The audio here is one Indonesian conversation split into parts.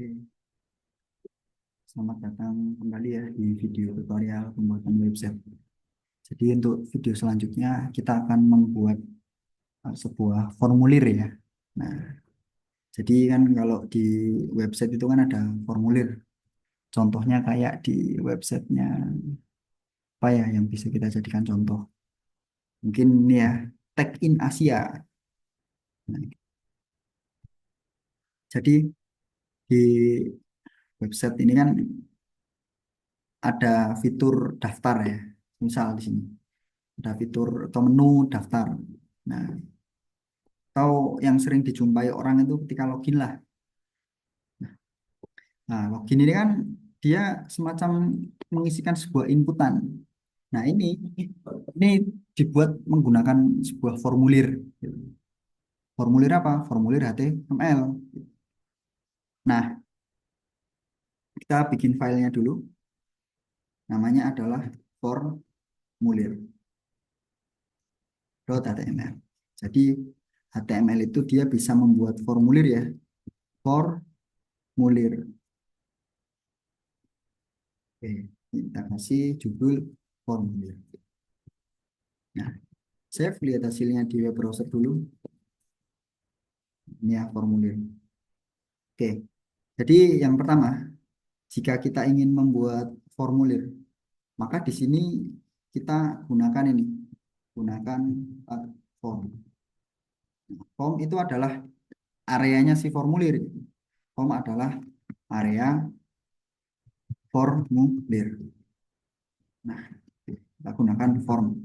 Oke, selamat datang kembali ya di video tutorial pembuatan website. Jadi untuk video selanjutnya kita akan membuat sebuah formulir ya. Nah, jadi kan kalau di website itu kan ada formulir. Contohnya kayak di websitenya apa ya yang bisa kita jadikan contoh. Mungkin ini ya, Tag in Asia. Nah, jadi di website ini kan ada fitur daftar ya. Misal di sini ada fitur atau menu daftar. Nah, atau yang sering dijumpai orang itu ketika login lah. Nah, login ini kan dia semacam mengisikan sebuah inputan. Nah, ini dibuat menggunakan sebuah formulir. Formulir apa? Formulir HTML. Nah, kita bikin filenya dulu. Namanya adalah formulir.html. Jadi HTML itu dia bisa membuat formulir ya. Formulir. Oke, kita kasih judul formulir. Nah, save, lihat hasilnya di web browser dulu. Ini ya formulir. Oke, jadi yang pertama, jika kita ingin membuat formulir, maka di sini kita gunakan ini, gunakan form. Form itu adalah areanya si formulir. Form adalah area formulir. Nah, kita gunakan form.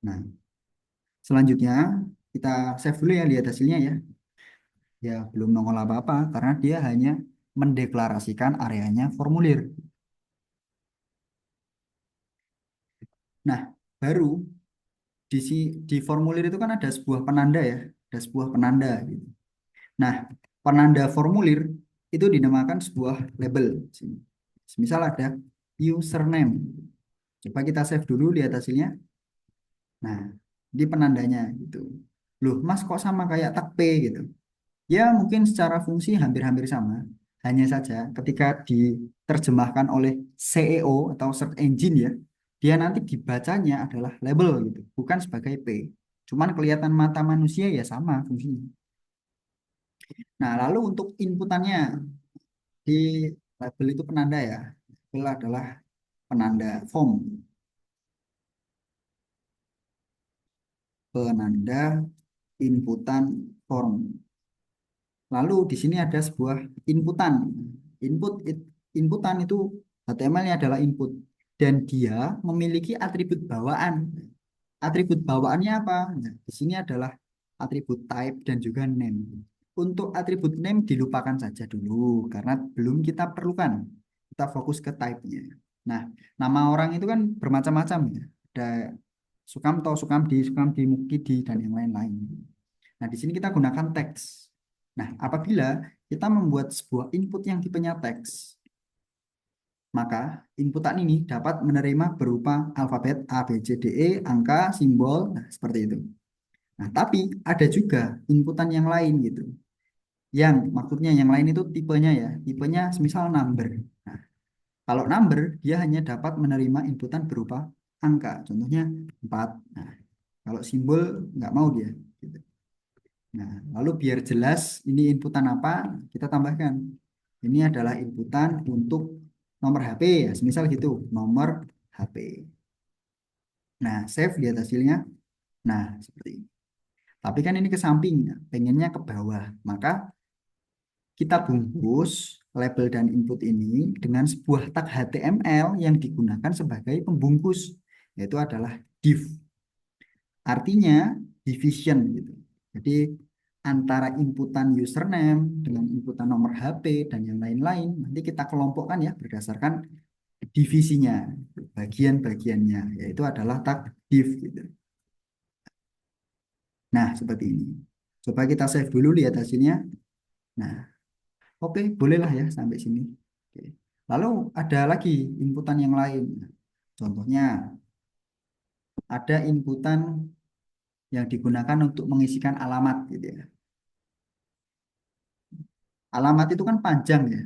Nah, selanjutnya kita save dulu ya, lihat hasilnya ya. Ya, belum nongol apa-apa karena dia hanya mendeklarasikan areanya formulir. Nah, baru di formulir itu kan ada sebuah penanda ya, ada sebuah penanda gitu. Nah, penanda formulir itu dinamakan sebuah label. Misal ada username. Coba kita save dulu, lihat hasilnya. Nah, di penandanya gitu. Loh, Mas kok sama kayak tag P gitu. Ya, mungkin secara fungsi hampir-hampir sama. Hanya saja ketika diterjemahkan oleh SEO atau search engine ya, dia nanti dibacanya adalah label gitu, bukan sebagai P. Cuman kelihatan mata manusia ya sama fungsinya. Nah, lalu untuk inputannya di label itu penanda ya. Label adalah penanda form, penanda inputan form. Lalu di sini ada sebuah inputan. Input inputan itu HTML-nya adalah input dan dia memiliki atribut bawaan. Atribut bawaannya apa? Nah, di sini adalah atribut type dan juga name. Untuk atribut name dilupakan saja dulu karena belum kita perlukan. Kita fokus ke type-nya. Nah, nama orang itu kan bermacam-macam ya. Ada Sukamto, Sukamdi, Mukidi, dan yang lain-lain. Nah, di sini kita gunakan teks. Nah, apabila kita membuat sebuah input yang tipenya teks, maka inputan ini dapat menerima berupa alfabet A, B, C, D, E, angka, simbol, nah, seperti itu. Nah, tapi ada juga inputan yang lain gitu. Yang maksudnya yang lain itu tipenya ya, tipenya semisal number. Nah, kalau number dia hanya dapat menerima inputan berupa angka, contohnya 4. Nah, kalau simbol nggak mau dia. Gitu. Nah, lalu biar jelas ini inputan apa, kita tambahkan. Ini adalah inputan untuk nomor HP ya, misal gitu, nomor HP. Nah, save, lihat hasilnya. Nah, seperti ini. Tapi kan ini ke samping, pengennya ke bawah. Maka kita bungkus label dan input ini dengan sebuah tag HTML yang digunakan sebagai pembungkus, yaitu adalah div. Artinya division gitu. Jadi antara inputan username dengan inputan nomor HP dan yang lain-lain nanti kita kelompokkan ya berdasarkan divisinya, bagian-bagiannya, yaitu adalah tag div gitu. Nah, seperti ini. Coba kita save dulu, lihat hasilnya. Nah, oke, bolehlah ya sampai sini. Oke. Lalu ada lagi inputan yang lain. Contohnya ada inputan yang digunakan untuk mengisikan alamat gitu ya. alamat itu kan panjang ya.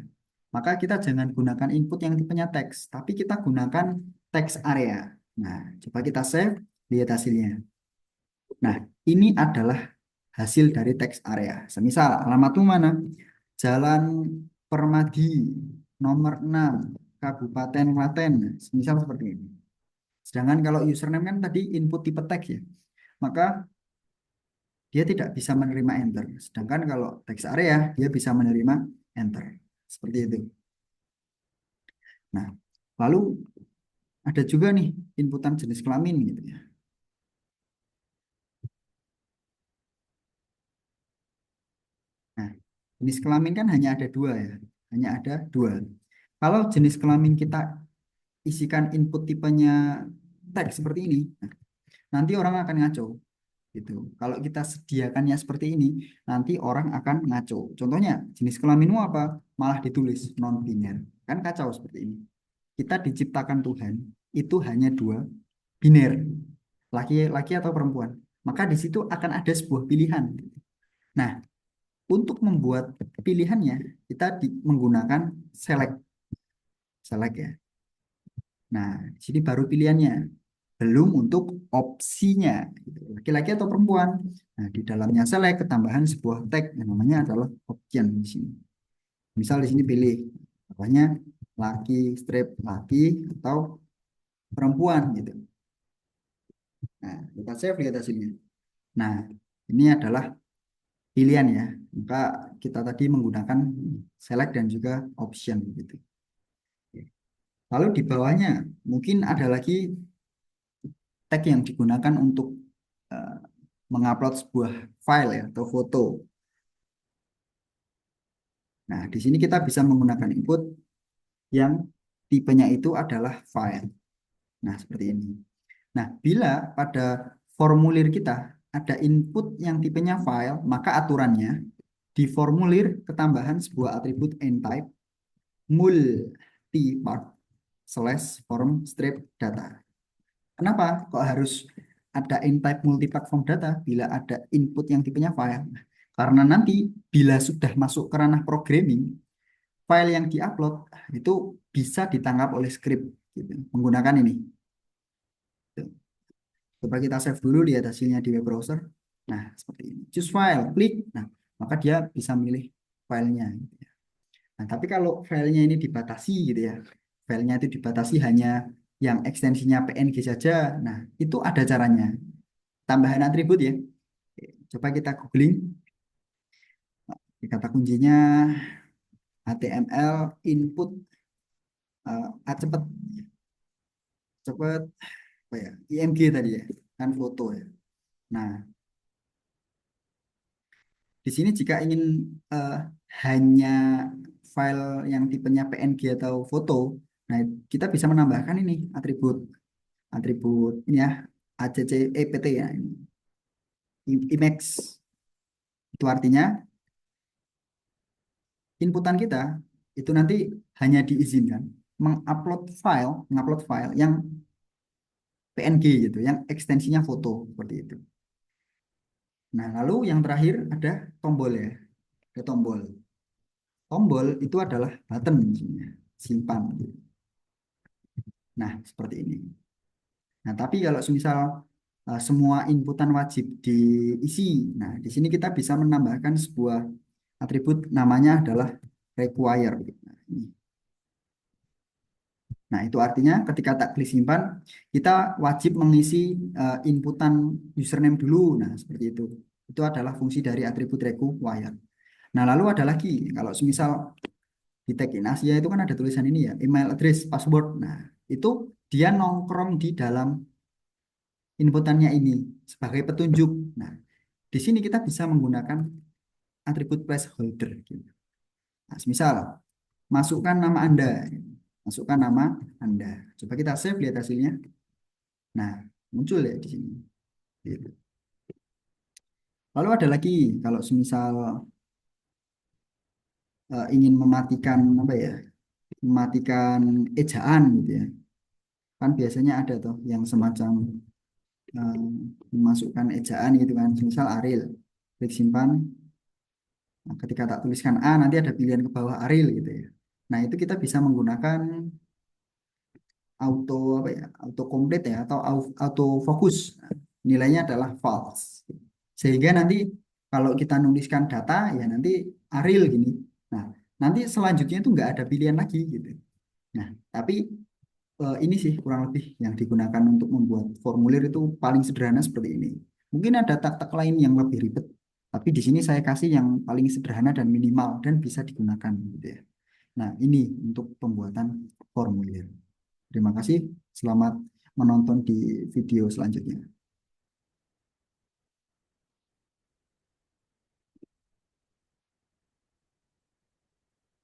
Maka kita jangan gunakan input yang tipenya teks, tapi kita gunakan text area. Nah, coba kita save, lihat hasilnya. Nah, ini adalah hasil dari text area. Semisal alamatmu mana? Jalan Permadi nomor 6 Kabupaten Klaten. Semisal seperti ini. Sedangkan kalau username kan tadi input tipe teks ya. Maka dia tidak bisa menerima enter. Sedangkan kalau text area dia bisa menerima enter. Seperti itu. Nah, lalu ada juga nih inputan jenis kelamin gitu ya. Nah, jenis kelamin kan hanya ada dua ya, hanya ada dua. Kalau jenis kelamin kita isikan input tipenya teks seperti ini, nah, nanti orang akan ngaco gitu. Kalau kita sediakannya seperti ini, nanti orang akan ngaco. Contohnya, jenis kelaminmu apa? Malah ditulis non biner. Kan kacau seperti ini. Kita diciptakan Tuhan itu hanya dua biner, laki-laki atau perempuan. Maka di situ akan ada sebuah pilihan. Nah, untuk membuat pilihannya, kita menggunakan select. Select ya. Nah, di sini baru pilihannya. Belum untuk opsinya. Gitu. Laki-laki atau perempuan. Nah, di dalamnya select ketambahan sebuah tag yang namanya adalah option di sini. Misal di sini pilih apanya laki, strip laki atau perempuan gitu. Nah, kita save lihat hasilnya. Nah, ini adalah pilihan ya. Maka kita tadi menggunakan select dan juga option gitu. Lalu di bawahnya mungkin ada lagi tag yang digunakan untuk eh, mengupload sebuah file ya atau foto. Nah, di sini kita bisa menggunakan input yang tipenya itu adalah file. Nah, seperti ini. Nah, bila pada formulir kita ada input yang tipenya file, maka aturannya di formulir ketambahan sebuah atribut ntype multipart slash form strip data. Kenapa kok harus ada n-type multiplatform data bila ada input yang tipenya file? Karena nanti bila sudah masuk ke ranah programming, file yang diupload itu bisa ditangkap oleh script gitu, menggunakan ini. Coba kita save dulu, lihat hasilnya di web browser. Nah, seperti ini. Choose file, klik. Nah, maka dia bisa milih filenya. Gitu ya. Nah, tapi kalau filenya ini dibatasi gitu ya, filenya itu dibatasi hanya yang ekstensinya PNG saja. Nah, itu ada caranya. Tambahan atribut ya. Oke, coba kita googling. Kata kuncinya HTML input cepet cepet apa ya? IMG tadi ya, kan foto ya. Nah, di sini jika ingin eh, hanya file yang tipenya PNG atau foto, nah kita bisa menambahkan ini atribut atribut ini ya ACCEPT ya ini image itu artinya inputan kita itu nanti hanya diizinkan mengupload file yang PNG gitu, yang ekstensinya foto seperti itu. Nah, lalu yang terakhir ada tombol ya, ada tombol. Tombol itu adalah button maksudnya, simpan. Gitu. Nah, seperti ini. Nah, tapi kalau semisal semua inputan wajib diisi, nah di sini kita bisa menambahkan sebuah atribut namanya adalah require. Nah, ini. Nah, itu artinya ketika tak klik simpan, kita wajib mengisi inputan username dulu. Nah, seperti itu. Itu adalah fungsi dari atribut require. Nah, lalu ada lagi, kalau semisal di tag in Asia itu kan ada tulisan ini ya, email address, password. Nah, itu dia nongkrong di dalam inputannya ini sebagai petunjuk. Nah, di sini kita bisa menggunakan atribut placeholder. Gitu. Nah, misal masukkan nama Anda, masukkan nama Anda. Coba kita save lihat hasilnya. Nah, muncul ya di sini. Gitu. Lalu ada lagi kalau semisal ingin mematikan apa ya, mematikan ejaan gitu ya. Kan biasanya ada tuh yang semacam memasukkan ejaan gitu kan. Misal Ariel, klik simpan. Nah, ketika tak tuliskan A, nanti ada pilihan ke bawah Ariel gitu ya. Nah, itu kita bisa menggunakan auto apa ya, auto complete ya atau auto fokus. Nah, nilainya adalah false. Sehingga nanti kalau kita nuliskan data ya nanti Ariel gini. Nah, nanti selanjutnya itu nggak ada pilihan lagi gitu. Nah, tapi ini sih kurang lebih yang digunakan untuk membuat formulir itu paling sederhana seperti ini. Mungkin ada tak-tak lain yang lebih ribet, tapi di sini saya kasih yang paling sederhana dan minimal dan bisa digunakan gitu ya. Nah, ini untuk pembuatan formulir. Terima kasih, selamat menonton di video selanjutnya.